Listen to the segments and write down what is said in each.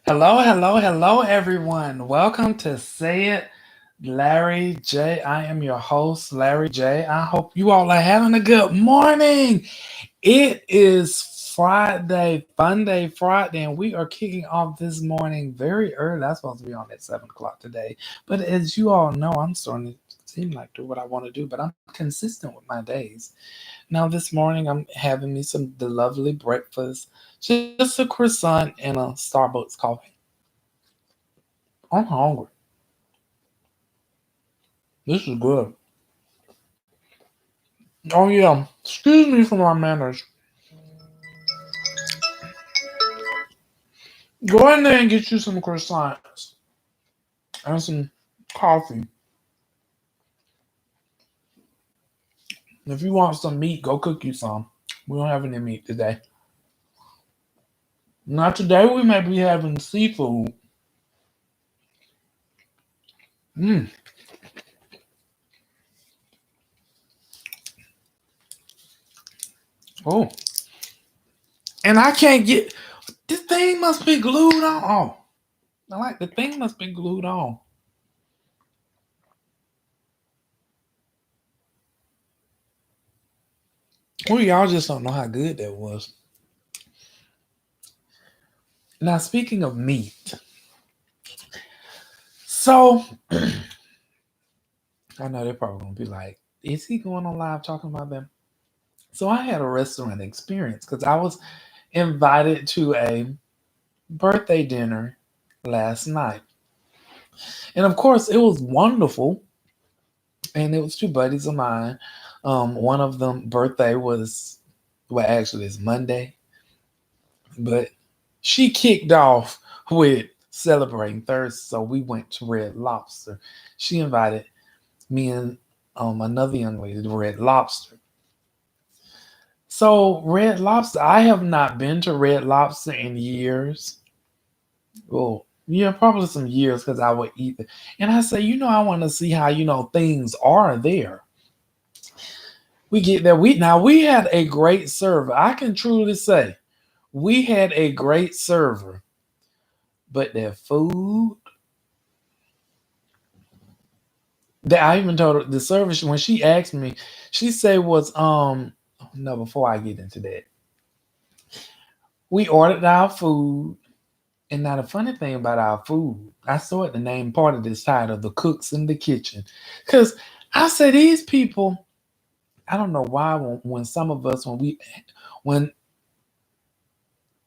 Hello, hello, hello, everyone. Welcome to Say It, Larry J. I am your host, Larry J. I hope you all are having a good morning. It is Friday, Fun Day Friday, and we are kicking off this morning very early. I'm supposed to be on at 7 o'clock today. But as you all know, I'm starting to seem like do what I want to do, but I'm consistent with my days. Now, this morning, I'm having me some the lovely breakfast, just a croissant and a Starbucks coffee. I'm hungry. This is good. Oh yeah. Excuse me for my manners. Go in there and get you some croissants and some coffee. If you want some meat, go cook you some. We don't have any meat today. Now today we may be having seafood. Mm. Oh. And I can't get this thing must be glued on. Oh. I like the thing must be glued on. Well, y'all just don't know how good that was. Now speaking of meat, so I know they're probably gonna be like, is he going on live talking about them? So I had a restaurant experience because I was invited to a birthday dinner last night. And of course, it was wonderful. And it was two buddies of mine. One of them birthday was, well, actually it's Monday, but she kicked off with celebrating Thursday. So we went to Red Lobster. She invited me and another young lady to Red Lobster. So Red Lobster, I have not been to Red Lobster in years. Well, yeah, probably some years because I would eat it. And I say, I want to see how things are there. We get there. We had a great server. I can truly say we had a great server, but their food. That I even told her the service when she asked me, she said was no. Before I get into that, we ordered our food. And now the funny thing about our food, I saw it the name part of this title, The Cooks in the Kitchen. Because I said these people, I don't know why when some of us, when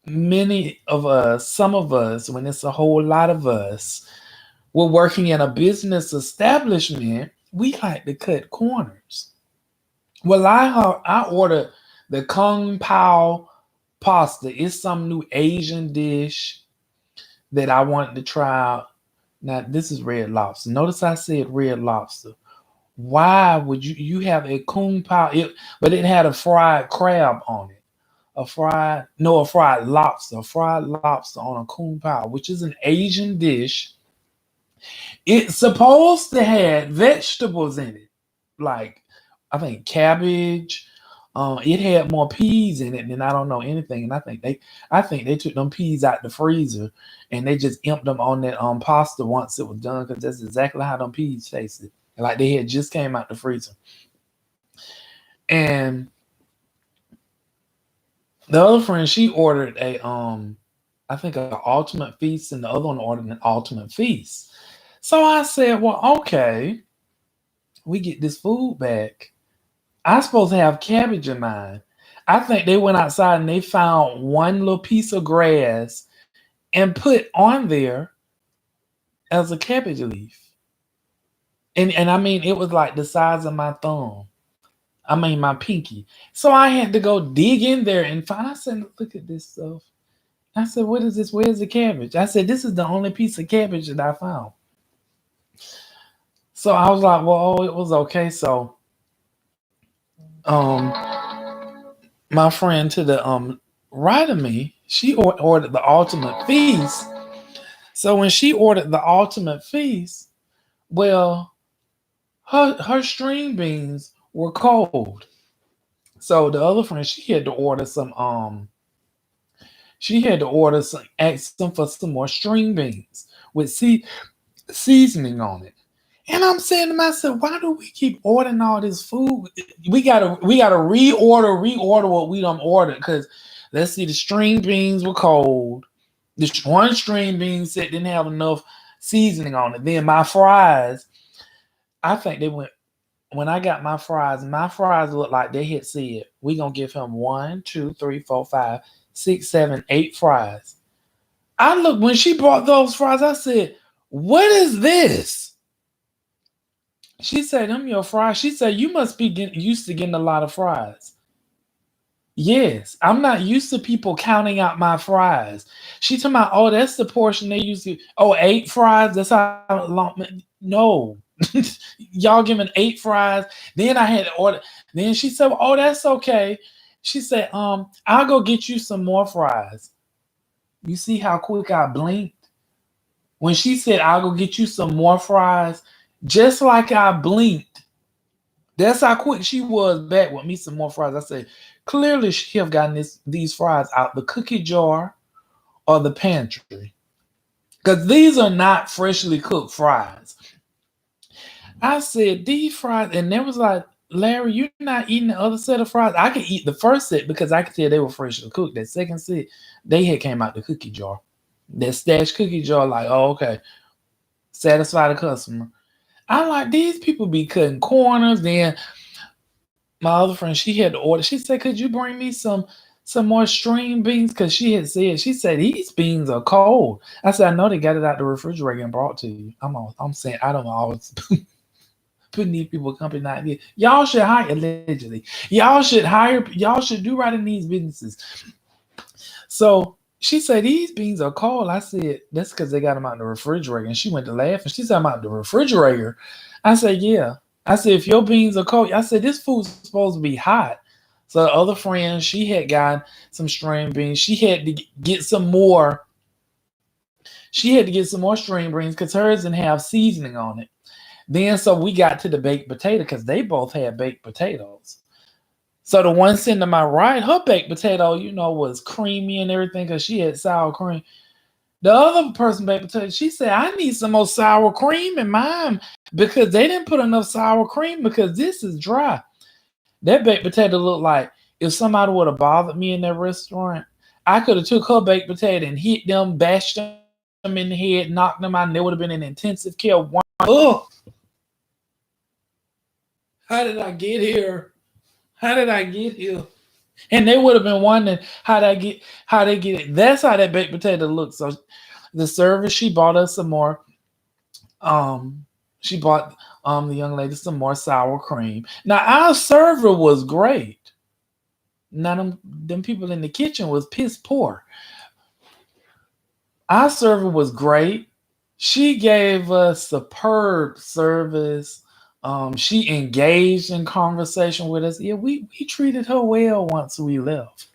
many of us, some of us, when it's a whole lot of us, we're working in a business establishment, we like to cut corners. Well, I ordered the Kung Pao pasta. It's some new Asian dish that I wanted to try out. Now this is Red Lobster. Notice I said Red Lobster. Why would you have a kung pao? But it had a fried crab on it. A fried lobster. A fried lobster on a kung pao, which is an Asian dish. It's supposed to have vegetables in it, like I think cabbage. It had more peas in it than I don't know anything, and I think they took them peas out the freezer and they just emptied them on that pasta once it was done because that's exactly how them peas tasted, like they had just came out the freezer. And the other friend she ordered I think an ultimate feast, and the other one ordered an ultimate feast. So I said, well, okay, we get this food back. I supposed to have cabbage in mine. I think they went outside and they found one little piece of grass and put on there as a cabbage leaf. And I mean it was like the size of my thumb. I mean my pinky. So I had to go dig in there and find I said, look at this stuff. I said, what is this? Where's the cabbage? I said, this is the only piece of cabbage that I found. So I was like, well, oh, it was okay. So um my friend to the right of me, she ordered the ultimate feast. So when she ordered the ultimate feast, well, her string beans were cold. So the other friend, she had to order some She had to order some, ask them for some more string beans with seasoning on it. And I'm saying to myself, why do we keep ordering all this food? We gotta reorder what we don't order. Cause let's see, the string beans were cold. This one string bean set didn't have enough seasoning on it. Then my fries, I think they went when I got my fries looked like they had said, we gonna give him one, two, three, four, five, six, seven, eight fries. I looked when she brought those fries, I said, what is this? She said, them your fries. She said, you must be used to getting a lot of fries. Yes, I'm not used to people counting out my fries. She told me, oh, that's the portion they used to. Oh, eight fries. That's how long. No, y'all giving eight fries. Then I had to order. Then she said, oh, that's okay. She said, I'll go get you some more fries. You see how quick I blinked when she said, I'll go get you some more fries. Just like I blinked. That's how quick she was back with me some more fries. I said, clearly she have gotten these fries out the cookie jar or the pantry. Because these are not freshly cooked fries. I said, these fries, and they was like, Larry, you're not eating the other set of fries. I could eat the first set because I could tell they were freshly cooked. That second set, they had came out the cookie jar. That stash cookie jar, like, oh, okay. Satisfy the customer. I like these people be cutting corners. Then my other friend, she had to order. She said, "Could you bring me some more string beans?" Because she said these beans are cold. I said, "I know they got it out the refrigerator and brought to you." I'm saying I don't always putting these people company idea. Y'all should hire allegedly. Y'all should do right in these businesses. So she said these beans are cold. I said that's because they got them out in the refrigerator. And she went to laugh and she said I'm out the refrigerator. I said yeah. I said if your beans are cold, I said this food's supposed to be hot. So the other friend, she had gotten some string beans. She had to get some more. She had to get some more string beans because hers didn't have seasoning on it. Then so we got to the baked potato because they both had baked potatoes. So the one sitting to my right, her baked potato, was creamy and everything because she had sour cream. The other person baked potato, she said, I need some more sour cream in mine because they didn't put enough sour cream because this is dry. That baked potato looked like if somebody would have bothered me in that restaurant, I could have took her baked potato and hit them, bashed them in the head, knocked them out, and there would have been an intensive care. Ugh, how did I get here? How did I get here? And they would have been wondering how they get it. That's how that baked potato looks. So the service, she bought us some more. Um, she bought the young lady some more sour cream. Now our server was great. Now them people in the kitchen was piss poor. Our server was great. She gave us superb service. She engaged in conversation with us. Yeah, we treated her well once we left.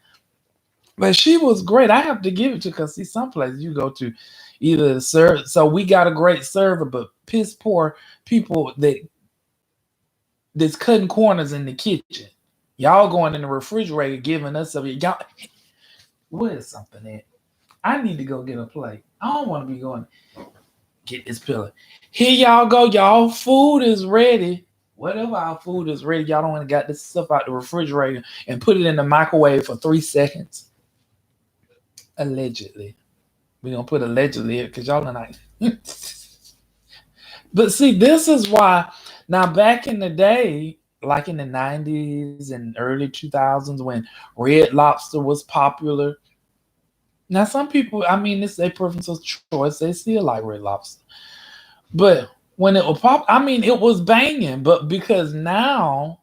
But she was great. I have to give it to because see, some places you go to either serve. So we got a great server, but piss poor people that's cutting corners in the kitchen. Y'all going in the refrigerator giving us some. Y'all, what is something that I need to go get a plate. I don't want to be going get this pillow. Here y'all go. Y'all food is ready. Whatever our food is ready, y'all don't want to got this stuff out the refrigerator and put it in the microwave for 3 seconds. Allegedly. We gonna put allegedly because y'all are not. But see, this is why now back in the day, like in the 90s and early 2000s when red lobster was popular. Now some people, I mean, it's their preference of choice. They still like red lobster. But when it was pop, I mean, it was banging. But because now,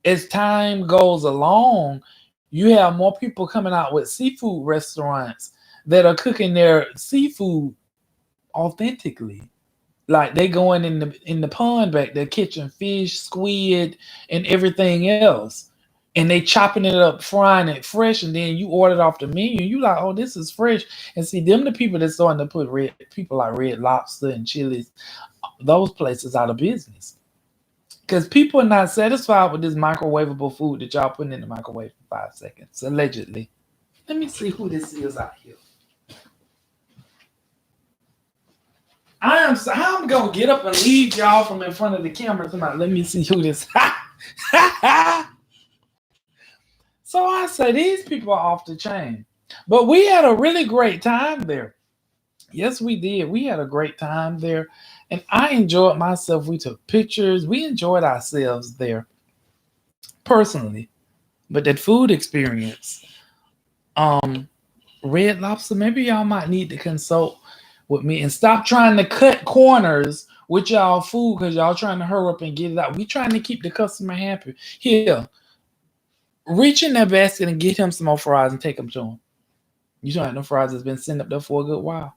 as time goes along, you have more people coming out with seafood restaurants that are cooking their seafood authentically. Like they going in the pond back there catching fish, squid, and everything else. And they chopping it up, frying it fresh, and then you order it off the menu. You like, oh, this is fresh. And see, them the people that's starting to put red people like Red Lobster and Chili's, those places out of business. Because people are not satisfied with this microwavable food that y'all putting in the microwave for 5 seconds, allegedly. Let me see who this is out here. I'm gonna get up and leave y'all from in front of the camera. Somebody, let me see who this. So I say these people are off the chain, but we had a really great time there. Yes, we did. We had a great time there, and I enjoyed myself. We took pictures. We enjoyed ourselves there personally. But that food experience, um, Red Lobster, maybe y'all might need to consult with me and stop trying to cut corners with y'all food because y'all trying to hurry up and get it out. We trying to keep the customer happy. Here, reach in that basket and get him some more fries and take them to him. You don't have no fries that's been sitting up there for a good while.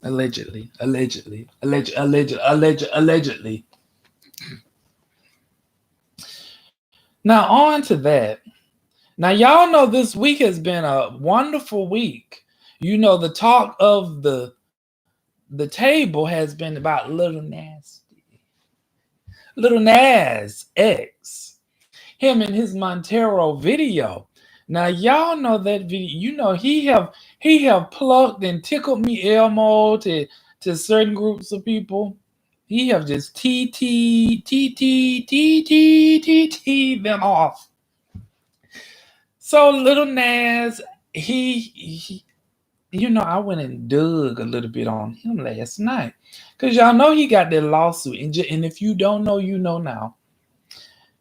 Allegedly. Now on to that. Now y'all know this week has been a wonderful week. You know the talk of the table has been about Little Nas X, him and his Montero video. Now y'all know that video. You know he have plucked and tickled me Elmo to certain groups of people. He have just t them off. So Little Nas, he I went and dug a little bit on him last night because y'all know he got that lawsuit, and if you don't know, you know now.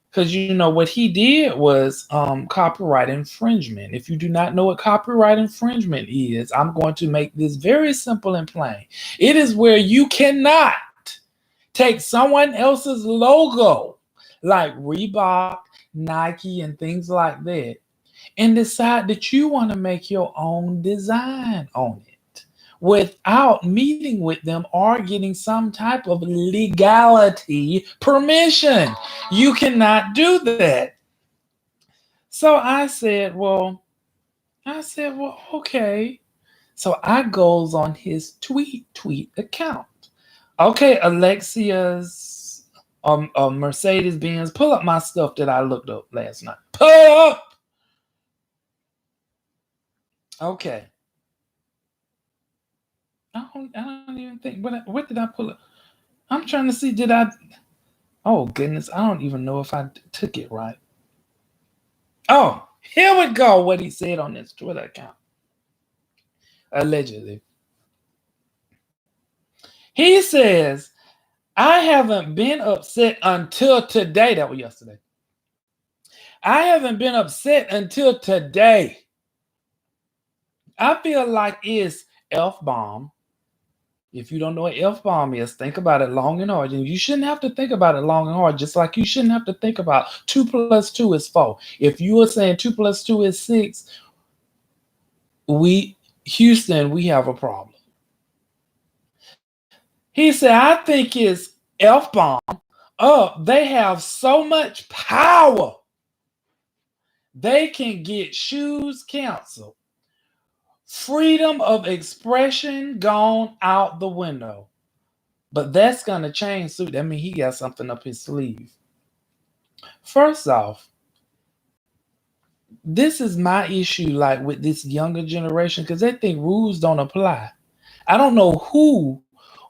Because what he did was copyright infringement. If you do not know what copyright infringement is, I'm going to make this very simple and plain. It is where you cannot take someone else's logo, like Reebok, Nike, and things like that, and decide that you want to make your own design on it without meeting with them or getting some type of legality permission. You cannot do that. So okay. So I goes on his tweet account. Okay, Alexia's Mercedes Benz, pull up my stuff that I looked up last night. Pull up. Okay. I don't even think. What did I pull up? I'm trying to see. Did I? Oh goodness, I don't even know if I took it right. Oh, here we go. What he said on his Twitter account, allegedly. He says, "I haven't been upset until today." That was yesterday. I haven't been upset until today. I feel like it's F bomb. If you don't know what F bomb is, think about it long and hard. And you shouldn't have to think about it long and hard, just like you shouldn't have to think about 2 plus 2 is 4. If you are saying 2 plus 2 is 6, Houston, we have a problem. He said, I think it's F bomb. They have so much power. They can get shoes canceled. Freedom of expression gone out the window. But that's going to change soon. That means he got something up his sleeve. First off, this is my issue, like with this younger generation, because they think rules don't apply. I don't know who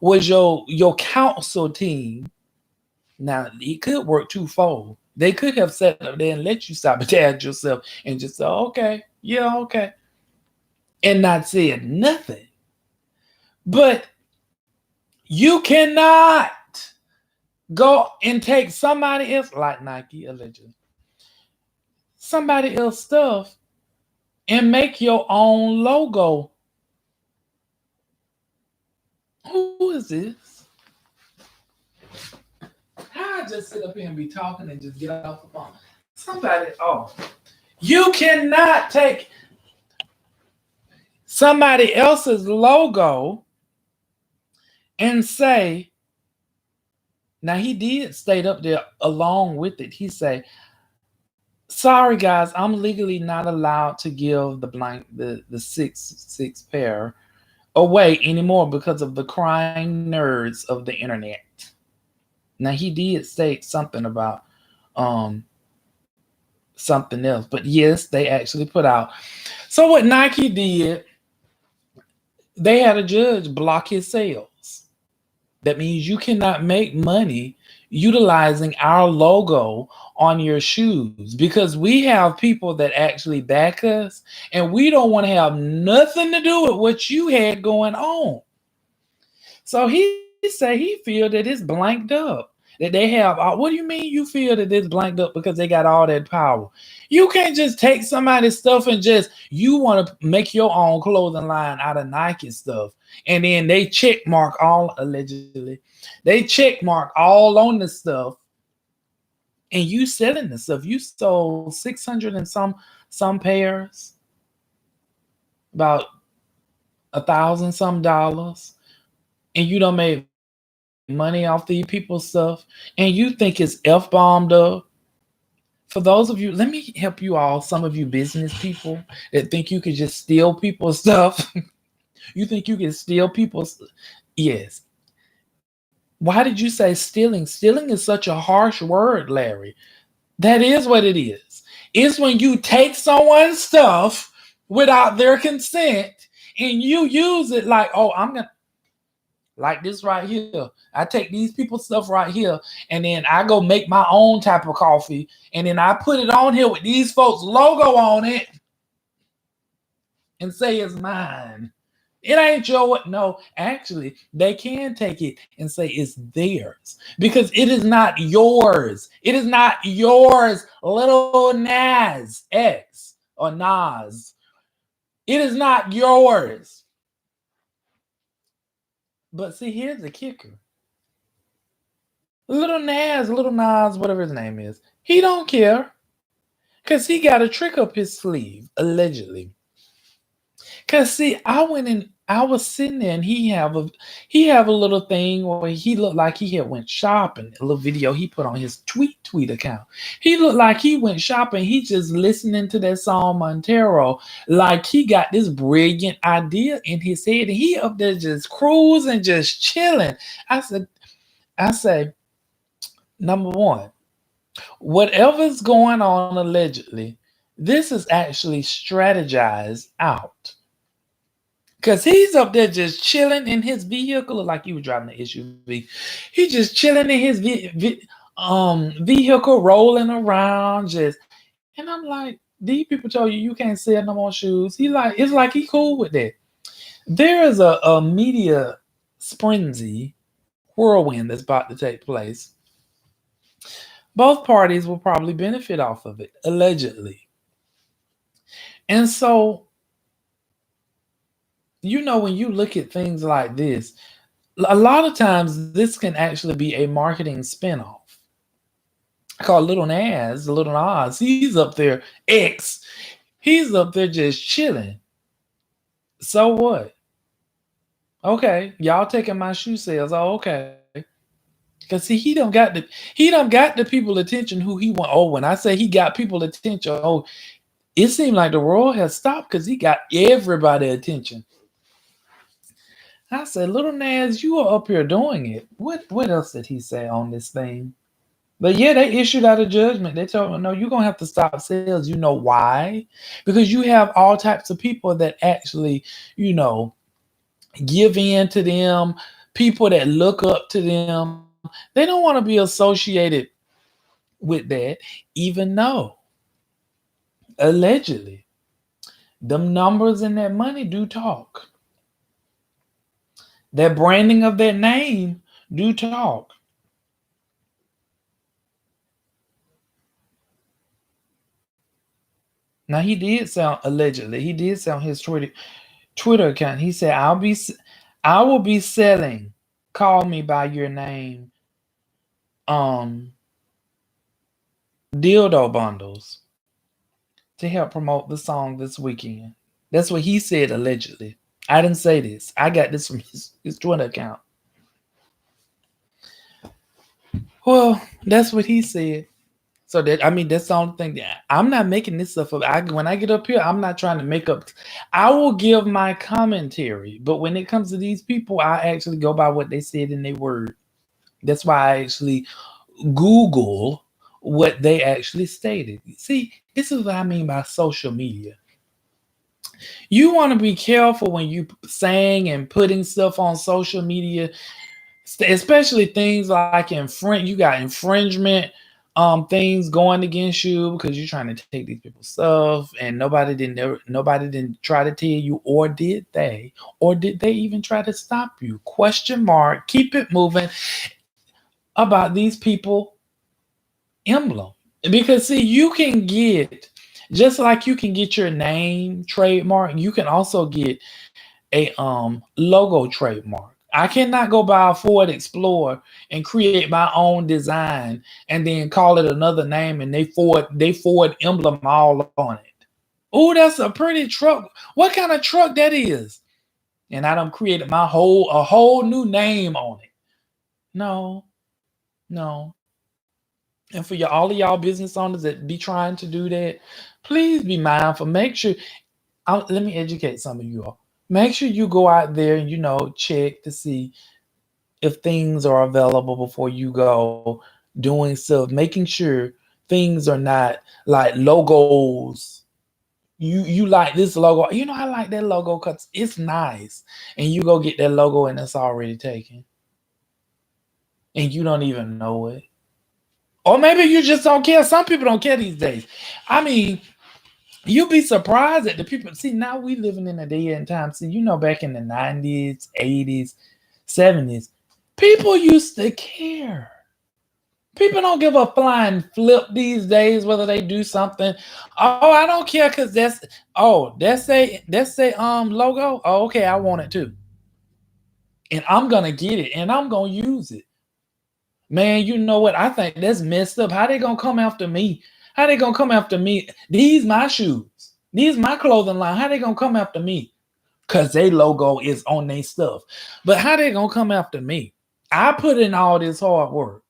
was your council team. Now, it could work twofold. They could have sat up there and let you sabotage yourself and just say, okay, yeah, okay, and not said nothing. But you cannot go and take somebody else, like Nike allegedly, somebody else stuff and make your own logo. Who is this? How I just sit up here and be talking and just get off the phone? Somebody, you cannot take somebody else's logo and say, now he did state up there along with it, he say, sorry guys, I'm legally not allowed to give the six pair away anymore because of the crying nerds of the internet. Now he did state something about something else. But yes, they actually put out. So what Nike did, they had a judge block his sales. That means you cannot make money utilizing our logo on your shoes because we have people that actually back us and we don't want to have nothing to do with what you had going on. So he say he feel that it's blanked up. That they have what do you mean you feel that it's blanked up because they got all that power? You can't just take somebody's stuff and just you want to make your own clothing line out of Nike stuff. And then they check mark all allegedly. They check mark all on the stuff and you selling the stuff. You sold 600 and some pairs, about 1,000 some dollars, and you don't make money off these people's stuff, and you think it's f-bombed up. For those of you, let me help you all, some of you business people that think you could just steal people's stuff. You think you can steal people's, yes. Why did you say stealing? Stealing is such a harsh word, Larry. That is what it is. It's when you take someone's stuff without their consent and you use it like, oh, I'm gonna like this right here. I take these people's stuff right here, and then I go make my own type of coffee, and then I put it on here with these folks' logo on it and say it's mine. It ain't your no. Actually, they can take it and say it's theirs because it is not yours. It is not yours, little Nas X or Nas. It is not yours. But see, here's the kicker. Little Nas, whatever his name is, he don't care. Cause he got a trick up his sleeve, allegedly. Cause see, I was sitting there and he have a little thing where he looked like he had went shopping. A little video he put on his tweet account. He looked like he went shopping. He just listening to that song Montero, like he got this brilliant idea in his head, and he up there just cruising, just chilling. I say, number one, whatever's going on allegedly, this is actually strategized out. Cause he's up there just chilling in his vehicle, like he was driving the SUV. He just chilling in his vehicle, rolling around, just. And I'm like, these people told you can't sell no more shoes. He like it's like he cool with that. There is a media frenzy whirlwind that's about to take place. Both parties will probably benefit off of it, allegedly. And so, when you look at things like this, a lot of times this can actually be a marketing spinoff. Called Little Nas, he's up there, X, he's up there just chilling. So what? Okay, y'all taking my shoe sales. Oh, okay. Cause see, he don't got the people attention who he want. Oh, when I say he got people attention, oh, it seemed like the world has stopped because he got everybody attention. I said, Little Nas, you are up here doing it. What else did he say on this thing? But yeah, they issued out a judgment. They told him, no, you're gonna have to stop sales. You know why? Because you have all types of people that actually, give in to them, people that look up to them. They don't want to be associated with that, even though allegedly them numbers and that money do talk. That branding of that name do talk. Now he did sound allegedly. He did sound his Twitter account. He said, I will be selling Call Me by Your Name um dildo bundles to help promote the song this weekend. That's what he said allegedly. I didn't say this. I got this from his Twitter account. Well, that's what he said. So that's the only thing. I'm not making this stuff up. When I get up here, I'm not trying to make up. I will give my commentary, but when it comes to these people, I actually go by what they said in their word. That's why I actually Google what they actually stated. See, This is what I mean by social media. You want to be careful when you saying and putting stuff on social media, especially things like you got infringement things going against you because you're trying to take these people's stuff and nobody didn't try to tell you, or did they even try to stop you? Question mark. Keep it moving about these people emblem. Because see, you can get, just like you can get your name trademark, you can also get a logo trademark. I cannot go buy a Ford Explorer and create my own design and then call it another name and they Ford emblem all on it. Oh, that's a pretty truck. What kind of truck that is? And I done created a whole new name on it. No, no. And for all of y'all business owners that be trying to do that, please be mindful. Make sure let me educate some of you all. Make sure you go out there and check to see if things are available before you go doing stuff. Making sure things are not like logos. You like this logo. I like that logo because it's nice. And you go get that logo and it's already taken. And you don't even know it. Or maybe you just don't care. Some people don't care these days. I mean, you'd be surprised at the people. See, now we living in a day and time. See, back in the 90s, 80s, 70s, people used to care. People don't give a flying flip these days whether they do something. Oh, I don't care because that's a logo. Oh, okay, I want it too. And I'm gonna get it and I'm gonna use it. Man, you know what? I think that's messed up. How they gonna come after me? How they gonna come after me? These my shoes. These my clothing line. How they gonna come after me? Cause they logo is on their stuff. But how they gonna come after me? I put in all this hard work.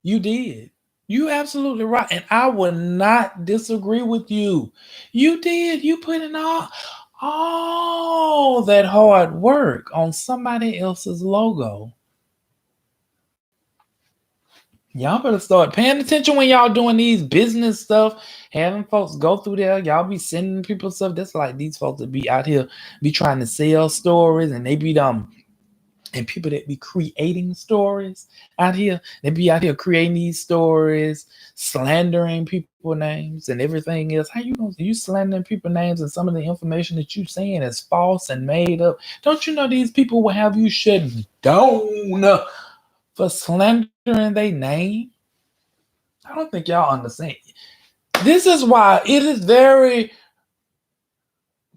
You did. You absolutely right. And I will not disagree with you. You did. You put in all that hard work on somebody else's logo. Y'all better start paying attention when y'all doing these business stuff, having folks go through there. Y'all be sending people stuff. That's like these folks that be out here be trying to sell stories, and they be and people that be creating stories out here, they be out here creating these stories, slandering people names and everything else. How you slandering people names and some of the information that you saying is false and made up? Don't you know these people will have you shut down for slandering their name? I don't think y'all understand. This is why it is very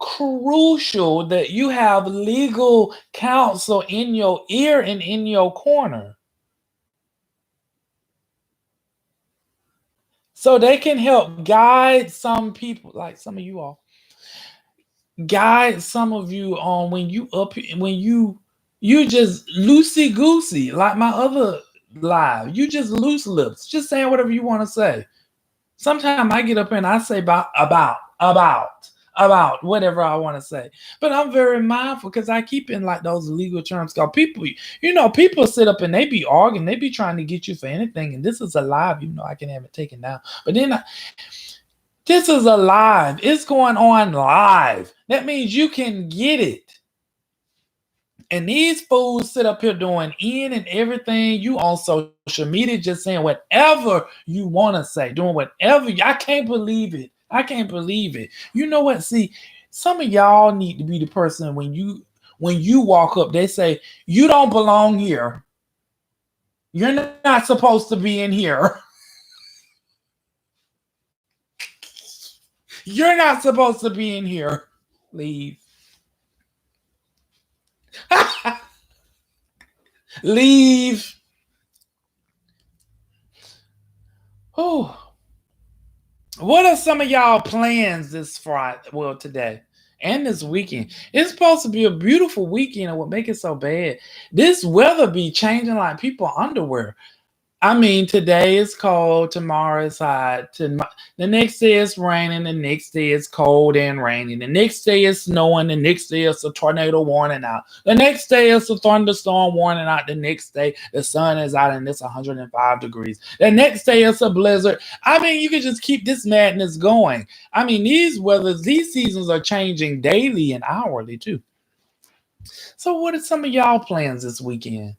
crucial that you have legal counsel in your ear and in your corner so they can help guide some people, like some of you all, guide some of you on when you just loosey goosey, like my other live. You just loose lips, just saying whatever you want to say. Sometimes I get up and I say about whatever I want to say. But I'm very mindful because I keep in like those legal terms. Cause people sit up and they be arguing, they be trying to get you for anything. And this is a live, I can have it taken down. But then this is a live. It's going on live. That means you can get it. And these fools sit up here doing in and everything. You on social media just saying whatever you want to say, doing whatever. I can't believe it. I can't believe it. You know what? See, some of y'all need to be the person when you walk up, they say, you don't belong here. You're not supposed to be in here. You're not supposed to be in here. Leave. Leave. Oh, what are some of y'all plans this Friday? Well, today and this weekend. It's supposed to be a beautiful weekend, and what make it so bad? This weather be changing like people underwear. I mean, today is cold, tomorrow is hot, the next day it's raining, the next day it's cold and raining, the next day it's snowing, the next day it's a tornado warning out, the next day it's a thunderstorm warning out, the next day the sun is out and it's 105 degrees, the next day it's a blizzard. I mean, you can just keep this madness going. I mean, these seasons are changing daily and hourly too. So, what are some of y'all plans this weekend?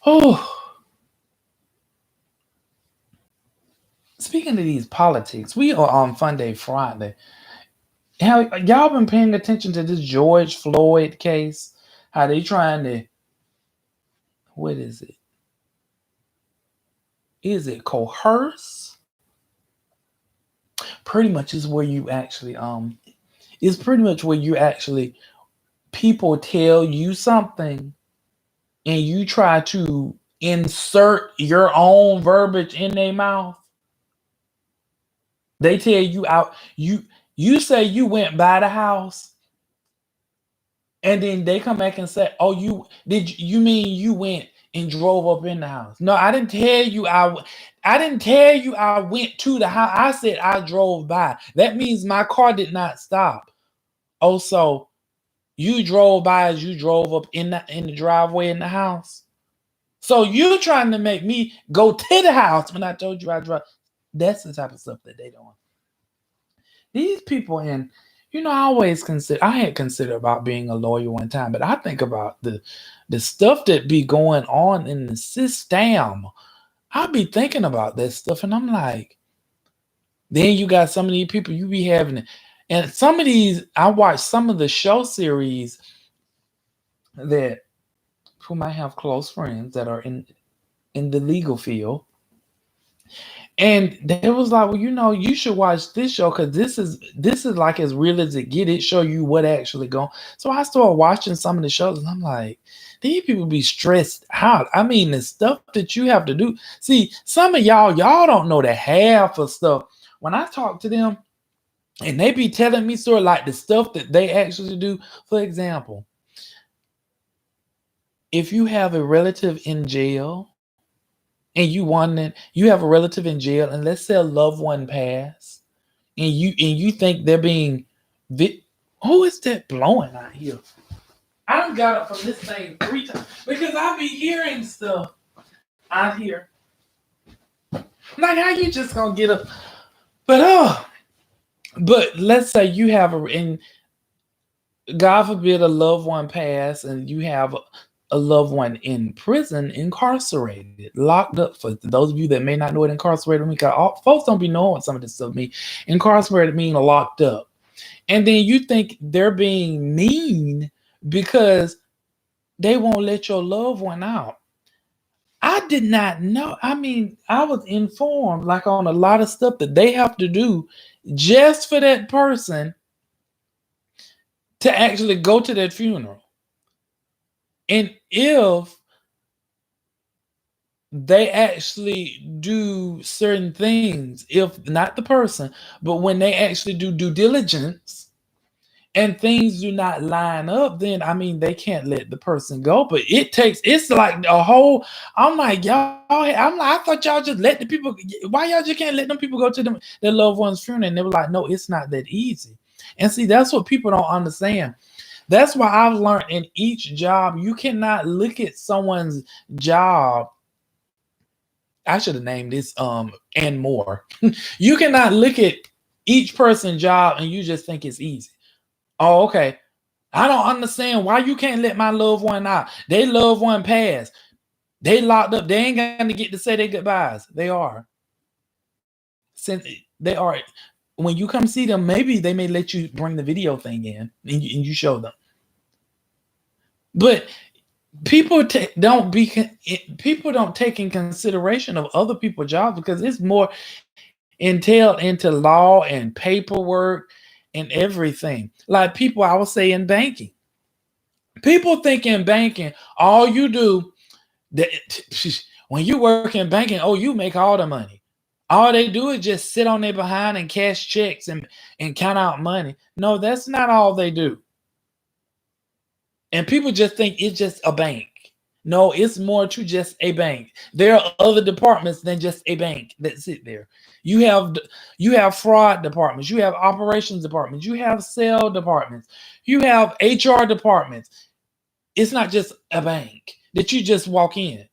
Oh, speaking of these politics, we are on Fun Day Friday. Have y'all been paying attention to this George Floyd case? How they trying to, what is it? Is it coerce? Pretty much is where you actually it's pretty much where you actually people tell you something and you try to insert your own verbiage in their mouth. They tell you out you say you went by the house, and then they come back and say, "Oh, you mean you went and drove up in the house?" No, I didn't tell you I didn't tell you I went to the house. I said I drove by. That means my car did not stop. Oh, so you drove by as you drove up in the driveway in the house. So you trying to make me go to the house when I told you I drove. That's the type of stuff that they don't. These people, and I had considered about being a lawyer one time, but I think about the stuff that be going on in the system. I be thinking about that stuff, and I'm like, then you got some of these people you be having, and some of these I watch some of the show series that who might have close friends that are in the legal field. And they was like, well, you should watch this show because this is like as real as it get. It show you what actually going. So I started watching some of the shows, and I'm like, these people be stressed out. I mean, the stuff that you have to do. See, some of y'all don't know the half of stuff. When I talk to them, and they be telling me sort of like the stuff that they actually do. For example, if you have a relative in jail and you have a relative in jail, and let's say a loved one passed, and you think they're being who is that blowing out here? I done got up from this thing 3 times because I be hearing stuff out here. Like, how you just gonna get up? But but let's say you have and God forbid a loved one pass, and you have a loved one in prison, incarcerated, locked up. For those of you that may not know what incarcerated means, because folks don't be knowing what some of this stuff mean. Incarcerated mean locked up, and then you think they're being mean because they won't let your loved one out. I did not know. I mean, I was informed like on a lot of stuff that they have to do just for that person to actually go to that funeral. And if they actually do certain things, if not the person, but when they actually do due diligence and things do not line up, then I mean they can't let the person go. But it's like a whole. I'm like, I thought y'all just let the people. Why y'all just can't let them people go to their loved one's funeral? And they were like, no, it's not that easy. And see, that's what people don't understand. That's why I've learned in each job, you cannot look at someone's job. I should have named this and more. You cannot look at each person's job and you just think it's easy. Oh, okay. I don't understand why you can't let my loved one out. They loved one passed. They locked up. They ain't gonna get to say their goodbyes. They are. Since they are, when you come see them, maybe they may let you bring the video thing in and you show them. But people people don't take in consideration of other people's jobs because it's more entailed into law and paperwork and everything. Like people, I would say in banking, people think in banking, all you do that when you work in banking, oh, you make all the money. All they do is just sit on their behind and cash checks and count out money. No, that's not all they do. And people just think it's just a bank. No, it's more to just a bank. There are other departments than just a bank that sit there. You have you have fraud departments, you have operations departments, you have sale departments, you have HR departments. It's not just a bank that you just walk in.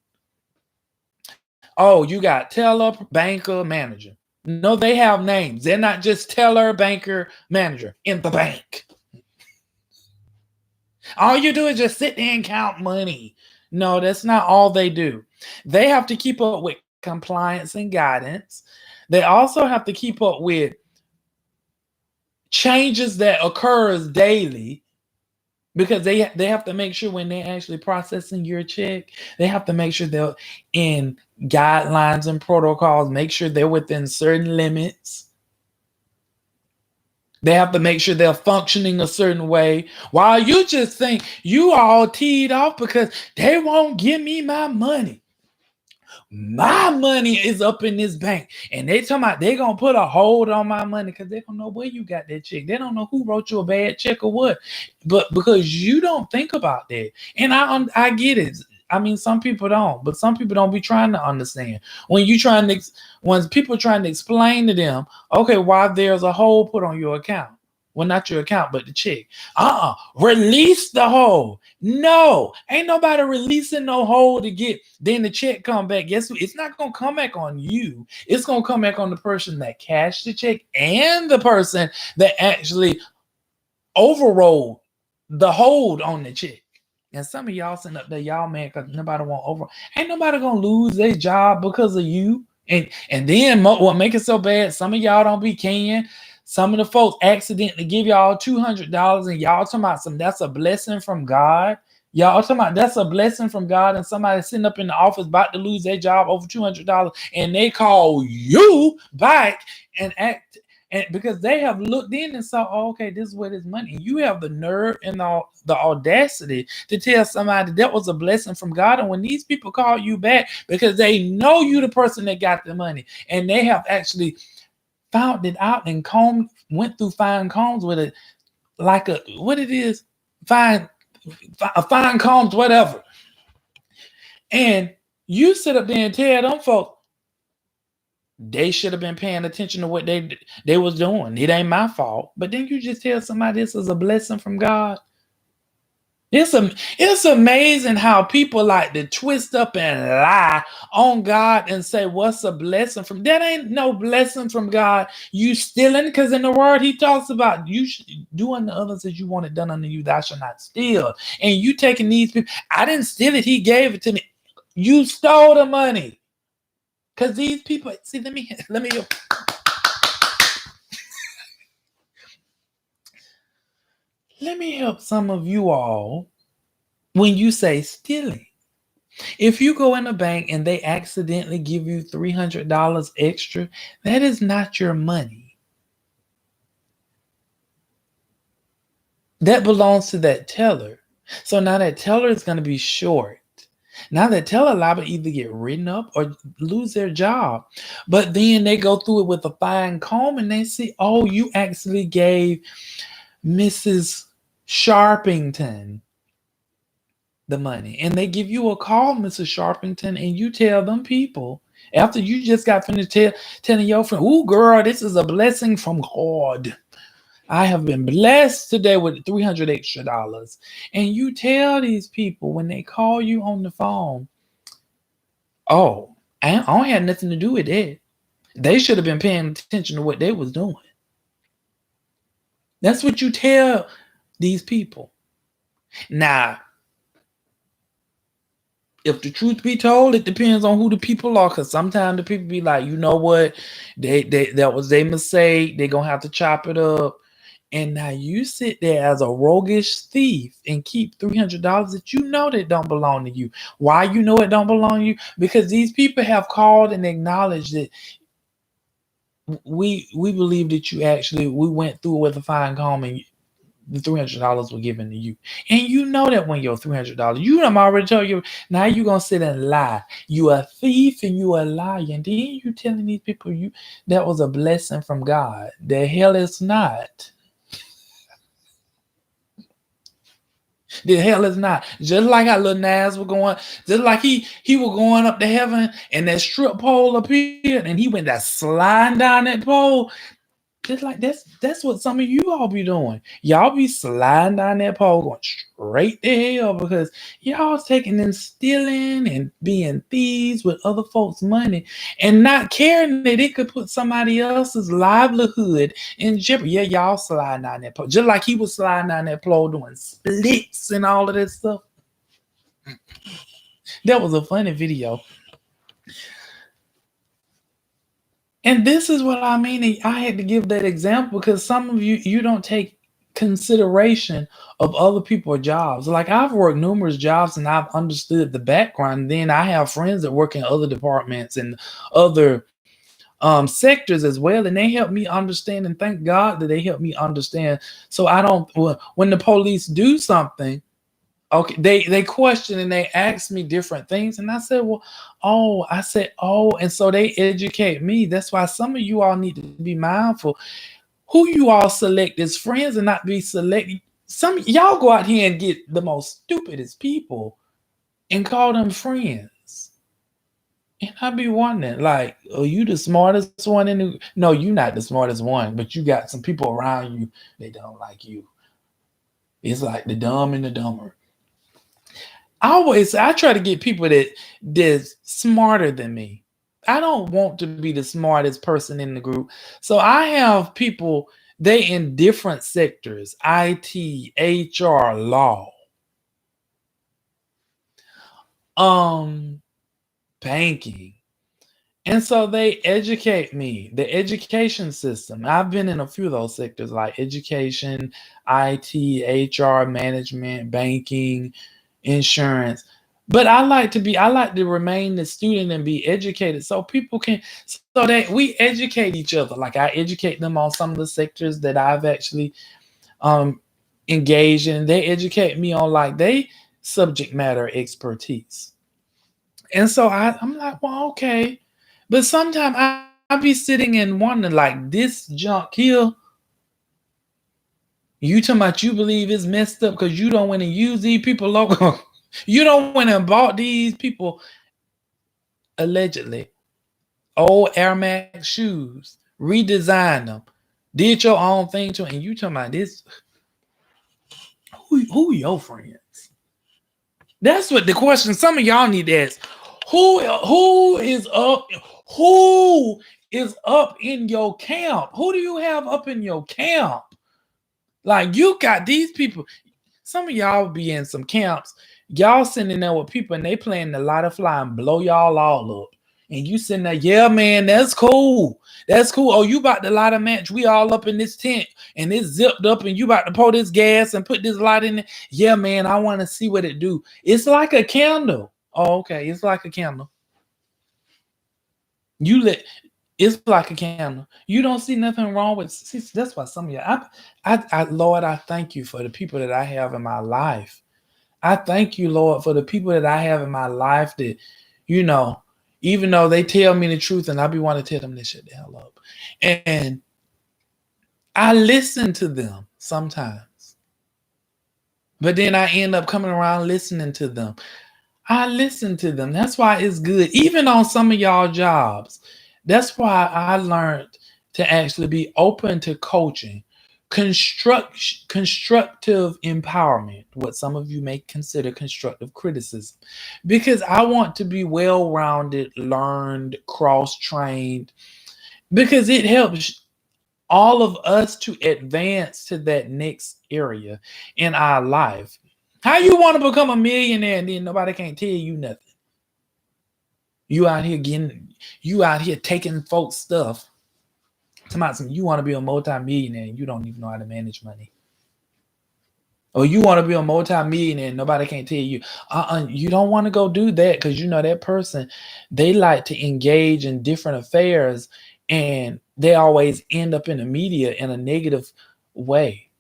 Oh, you got teller, banker, manager. No, they have names. They're not just teller, banker, manager in the bank. All you do is just sit there and count money. No, that's not all they do. They have to keep up with compliance and guidance. They also have to keep up with changes that occurs daily because they have to make sure when they're actually processing your check, they have to make sure they're in guidelines and protocols, make sure they're within certain limits. They have to make sure they're functioning a certain way. While you just think you all teed off because they won't give me my money. My money is up in this bank. And they talking about they gonna put a hold on my money because they don't know where you got that check. They don't know who wrote you a bad check or what. But because you don't think about that. And I get it. I mean, some people don't, but some people don't be trying to understand. When people trying to explain to them, okay, why there's a hold put on your account. Well, not your account, but the check. Release the hold. No, ain't nobody releasing no hold to get then the check come back. Guess what? It's not gonna come back on you. It's gonna come back on the person that cashed the check and the person that actually overrode the hold on the check. And some of y'all sitting up there, y'all man, because nobody want over. Ain't nobody gonna lose their job because of you. And then what make it so bad? Some of y'all don't be can. Some of the folks accidentally give y'all $200 and y'all talking about that's a blessing from God. Y'all talking about that's a blessing from God, and somebody sitting up in the office about to lose their job over $200, and they call you back and act. And because they have looked in and saw, oh, okay, this is where this money. You have the nerve and the audacity to tell somebody that was a blessing from God. And when these people call you back because they know you the person that got the money, and they have actually found it out and went through fine combs with it, like what it is, fine combs, whatever. And you sit up there and tell them folks, they should have been paying attention to what they was doing. It ain't my fault. But then you just tell somebody this is a blessing from God. It's amazing how people like to twist up and lie on God and say, what's a blessing from? That ain't no blessing from God. You stealing, because in the word he talks about you do unto others as you want it done unto you, thou shalt not steal. And you taking these people, I didn't steal it, he gave it to me. You stole the money. Because these people, see, let me help some of you all when you say stealing. If you go in a bank and they accidentally give you $300 extra, that is not your money. That belongs to that teller. So now that teller is going to be short. Now that teller liable to either get written up or lose their job. But then they go through it with a fine comb and they see, oh, you actually gave Mrs. Sharpington the money. And they give you a call, Mrs. Sharpington, and you tell them people, after you just got finished telling your friend, oh, girl, this is a blessing from God. I have been blessed today with $300 extra. And you tell these people when they call you on the phone, oh, I don't have nothing to do with that. They should have been paying attention to what they was doing. That's what you tell these people. Now, if the truth be told, it depends on who the people are. Because sometimes the people be like, you know what, that was their mistake. They're gonna have to chop it up. And now you sit there as a roguish thief and keep $300 that you know that don't belong to you. Why you know it don't belong to you? Because these people have called and acknowledged that we believe that we went through with a fine comb and the $300 were given to you. And you know that when your $300, you done already told you, now you going to sit and lie. You a thief and you a liar. And then you telling these people that was a blessing from God. The hell it's not. The hell is not. Just like how Lil Nas was going, just like he was going up to heaven, and that strip pole appeared, and he went that sliding down that pole. Just like that's what some of you all be doing. Y'all be sliding down that pole going straight to hell because y'all taking and stealing and being thieves with other folks' money and not caring that it could put somebody else's livelihood in jeopardy. Yeah, y'all sliding down that pole. Just like he was sliding down that pole doing splits and all of that stuff. That was a funny video. And this is what I mean. I had to give that example because some of you don't take consideration of other people's jobs. Like I've worked numerous jobs and I've understood the background. Then I have friends that work in other departments and other sectors as well, and they help me understand. And thank God that they help me understand. So I don't when the police do something. Okay, they question and they ask me different things, and I said, "Well, oh," and so they educate me. That's why some of you all need to be mindful who you all select as friends and not be selected. Some y'all go out here and get the most stupidest people and call them friends, and I be wondering, like, are you the smartest one in the? No, you're not the smartest one, but you got some people around you they don't like you. It's like the dumb and the dumber. I try to get people that's smarter than me. I don't want to be the smartest person in the group. So I have people they in different sectors, IT, HR, law, um, banking. And so they educate me, the education system. I've been in a few of those sectors like education, IT, HR, management, banking, insurance. But I like to remain the student and be educated so people can so that we educate each other. Like I educate them on some of the sectors that I've actually um engaged in. They educate me on like they subject matter expertise. And so I'm like, well, okay. But sometimes I be sitting and wondering, like, this junk here, you talking about you believe it's messed up because you don't want to use these people logo. You don't want to bought these people allegedly old Air Max shoes, redesign them, did your own thing to it, and you talking about this. Who your friends? That's what the question. Some of y'all need to ask. Who is up? Who is up in your camp? Who do you have up in your camp? Like you got these people. Some of y'all be in some camps. Y'all sitting there with people and they playing the lot of fly and blow y'all all up. And you sitting there, yeah, man, that's cool. That's cool. Oh, you about to light a match. We all up in this tent and it's zipped up and you about to pour this gas and put this light in it. Yeah, man, I want to see what it do. It's like a candle. Oh, okay. It's like a candle. You let it's like a candle. You don't see nothing wrong with see, that's why some of you Lord, I thank you for the people that I have in my life. I thank you, Lord, for the people that I have in my life that, you know, even though they tell me the truth and I be wanting to tell them this shit the hell up. And I listen to them sometimes. But then I end up coming around listening to them. I listen to them. That's why it's good. Even on some of y'all jobs. That's why I learned to actually be open to coaching, constructive empowerment, what some of you may consider constructive criticism, because I want to be well-rounded, learned, cross-trained, because it helps all of us to advance to that next area in our life. How you want to become a millionaire and then nobody can't tell you nothing? You out here taking folks' stuff. You want to be a multi-millionaire and you don't even know how to manage money. Or you want to be a multi-millionaire and nobody can't tell you. You don't want to go do that because you know that person, they like to engage in different affairs and they always end up in the media in a negative way.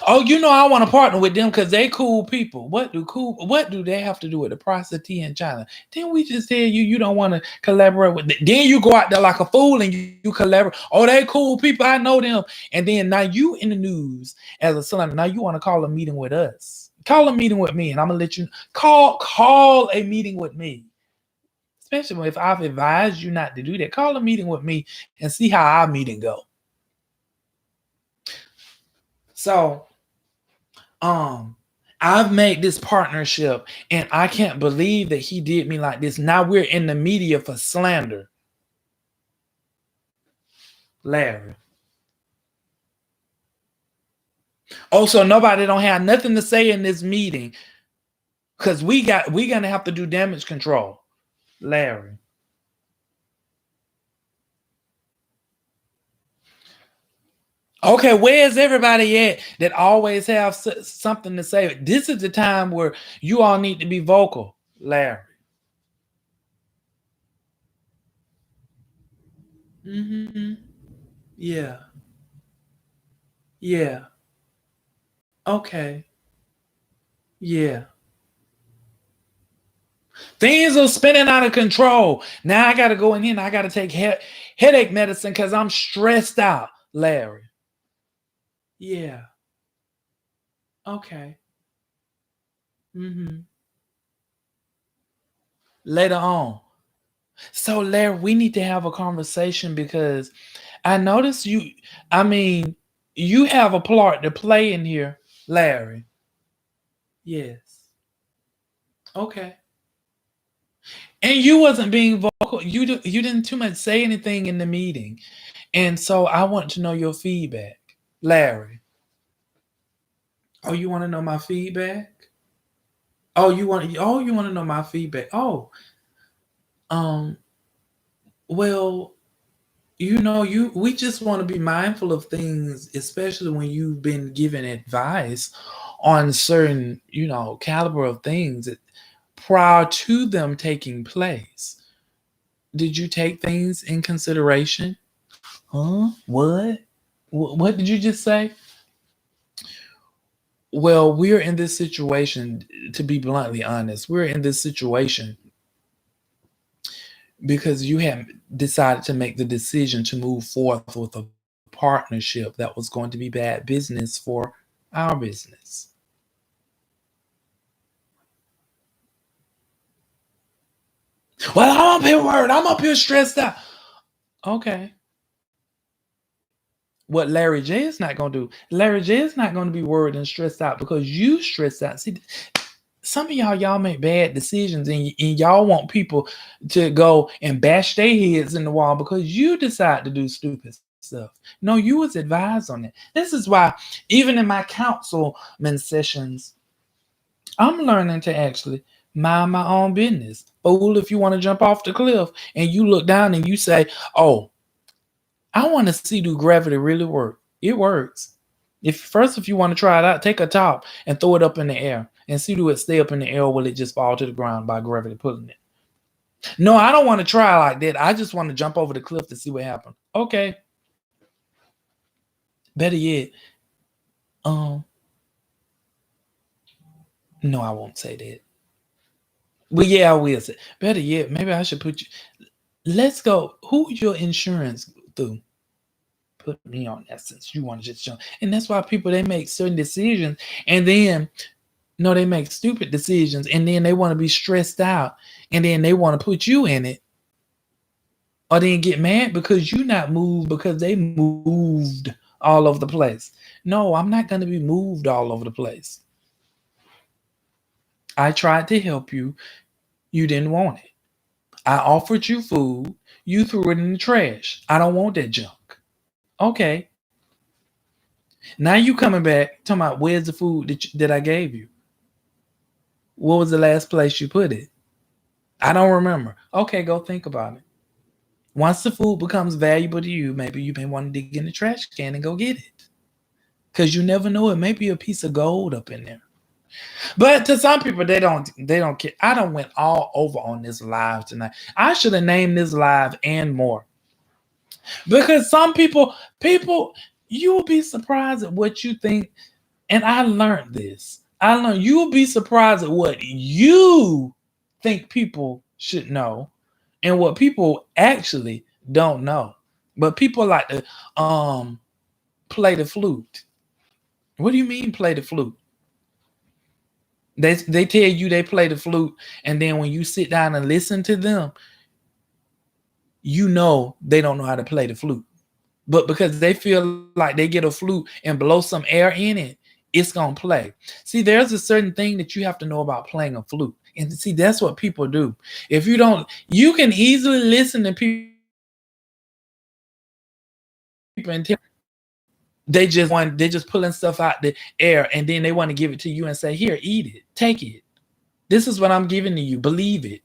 Oh, you know I want to partner with them because they cool people. What do they have to do with the price of tea in China? Didn't we just tell you don't want to collaborate with them? Then you go out there like a fool and you collaborate. Oh, they cool people. I know them. And then now you in the news as a celebrity. Now you want to call a meeting with us. Call a meeting with me, and I'm gonna let you call a meeting with me. Especially if I've advised you not to do that. Call a meeting with me and see how our meeting go. So, um, I've made this partnership, and I can't believe that he did me like this. Now we're in the media for slander. Larry. Oh, so nobody don't have nothing to say in this meeting because we gonna have to do damage control. Larry. Okay, where's everybody at that always have something to say? This is the time where you all need to be vocal, Larry. Mm-hmm. Yeah. Yeah. Okay. Yeah. Things are spinning out of control. Now I got to go in here and I got to take headache medicine because I'm stressed out, Larry. Yeah. Okay. Mm-hmm. Later on. So, Larry, we need to have a conversation because I noticed I mean, you have a part to play in here, Larry. Yes. Okay. And you wasn't being vocal. You didn't too much say anything in the meeting. And so I want to know your feedback, Larry. Oh, you want to know my feedback? You want to know my feedback. Um, well, we just want to be mindful of things, especially when you've been given advice on certain, caliber of things prior to them taking place. Did you take things in consideration? Huh? What? What did you just say? Well, we're in this situation, to be bluntly honest, we're in this situation because you have decided to make the decision to move forth with a partnership that was going to be bad business for our business. Well, I'm up here worried. I'm up here stressed out. Okay. What Larry J is not going to do, Larry J is not going to be worried and stressed out because you stressed out. See, some of y'all make bad decisions and y'all want people to go and bash their heads in the wall because you decide to do stupid stuff. No, you was advised on it. This is why even in my councilman sessions, I'm learning to actually mind my own business. Fool, if you want to jump off the cliff and you look down and you say, oh, I want to see do gravity really work. It works. If you want to try it out, take a top and throw it up in the air and see do it stay up in the air or will it just fall to the ground by gravity pulling it. No, I don't want to try like that. I just want to jump over the cliff to see what happens. Okay. Better yet, um, no, I won't say that. Well, yeah, I will say. Better yet, maybe I should put you. Let's go. Who your insurance through? Put me on that since you want to just jump. And that's why people they make certain decisions and then no, they make stupid decisions and then they want to be stressed out and then they want to put you in it or then get mad because you not moved because they moved all over the place. No, I'm not going to be moved all over the place. I tried to help you. You didn't want it. I offered you food. You threw it in the trash. I don't want that junk. Okay. Now you coming back talking about where's the food that I gave you? What was the last place you put it? I don't remember. Okay, go think about it. Once the food becomes valuable to you, maybe you may want to dig in the trash can and go get it. Because you never know, it may be a piece of gold up in there. But to some people, they don't care. I don't went all over on this live tonight. I should have named this live and more. Because some people, you will be surprised at what you think. And I learned this. You'll be surprised at what you think people should know and what people actually don't know. But people like to play the flute. What do you mean play the flute? They tell you they play the flute, and then when you sit down and listen to them, you know they don't know how to play the flute. But because they feel like they get a flute and blow some air in it, it's gonna play. See, there's a certain thing that you have to know about playing a flute. And see, that's what people do. If you don't, you can easily listen to people and tell they just pulling stuff out the air, and then they want to give it to you and say, here, eat it, take it. This is what I'm giving to you. Believe it.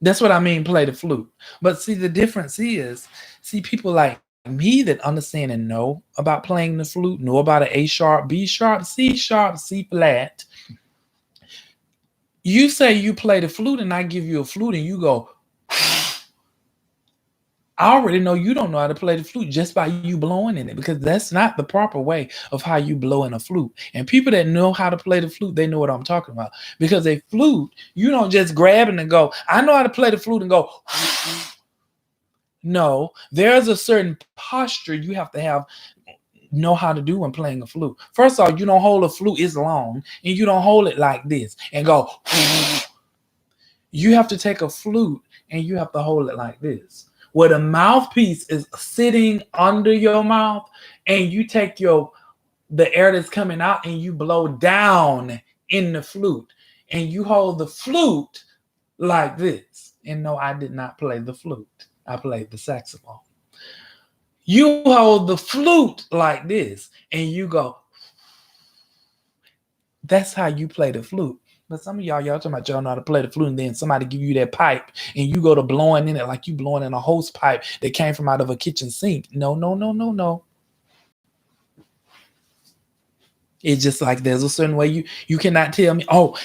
That's what I mean, play the flute. But see, the difference is, see, people like me that understand and know about playing the flute, know about an A sharp, B sharp, C sharp, C flat. You say you play the flute, and I give you a flute, and you go, I already know you don't know how to play the flute just by you blowing in it, because that's not the proper way of how you blow in a flute. And people that know how to play the flute, they know what I'm talking about. Because a flute, you don't just grab it and go, I know how to play the flute and go. No, there's a certain posture you have to have, know how to do when playing a flute. First of all, you don't hold a flute, it's long, and you don't hold it like this and go. You have to take a flute and you have to hold it like this, where the mouthpiece is sitting under your mouth, and you take the air that's coming out and you blow down in the flute, and you hold the flute like this. And no, I did not play the flute. I played the saxophone. You hold the flute like this and you go. That's how you play the flute. But some of y'all talking about y'all know how to play the flute, and then somebody give you that pipe and you go to blowing in it like you blowing in a hose pipe that came from out of a kitchen sink. No, no, no, no, no. It's just like there's a certain way you cannot tell me, oh,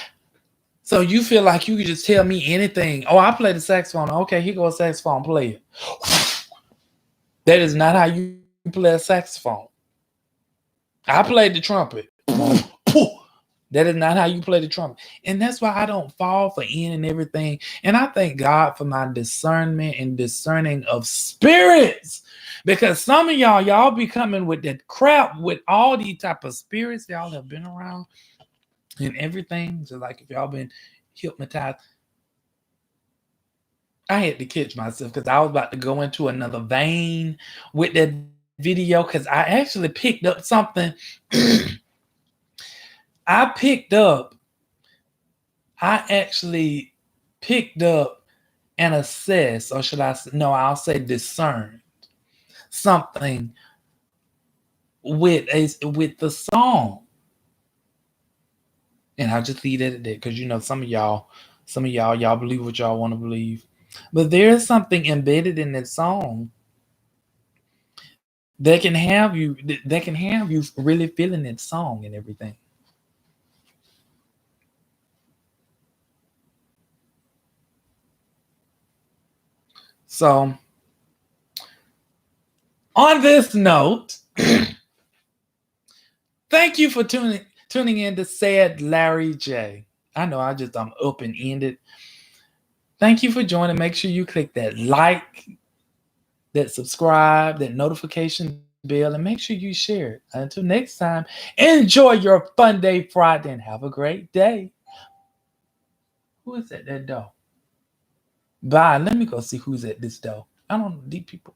so you feel like you could just tell me anything. Oh, I play the saxophone. Okay, here goes a saxophone player. That is not how you play a saxophone. I played the trumpet. That is not how you play the trumpet. And that's why I don't fall for in and everything. And I thank God for my discernment and discerning of spirits. Because some of y'all be coming with that crap with all these type of spirits y'all have been around and everything. So like if y'all been hypnotized. I had to catch myself because I was about to go into another vein with that video, because I actually picked up something. I picked up, I actually picked up and assessed, or should I say, no, I'll say discerned something with the song. And I'll just leave it at that, because you know y'all believe what y'all want to believe. But there's something embedded in that song that can have you really feeling that song and everything. So on this note, thank you for tuning in to Said Larry J. I know I'm up and ended. Thank you for joining. Make sure you click that like, that subscribe, that notification bell, and make sure you share it. Until next time, enjoy your fun day Friday and have a great day. Who is at that door? Bye. Let me go see who's at this door. I don't know, deep people.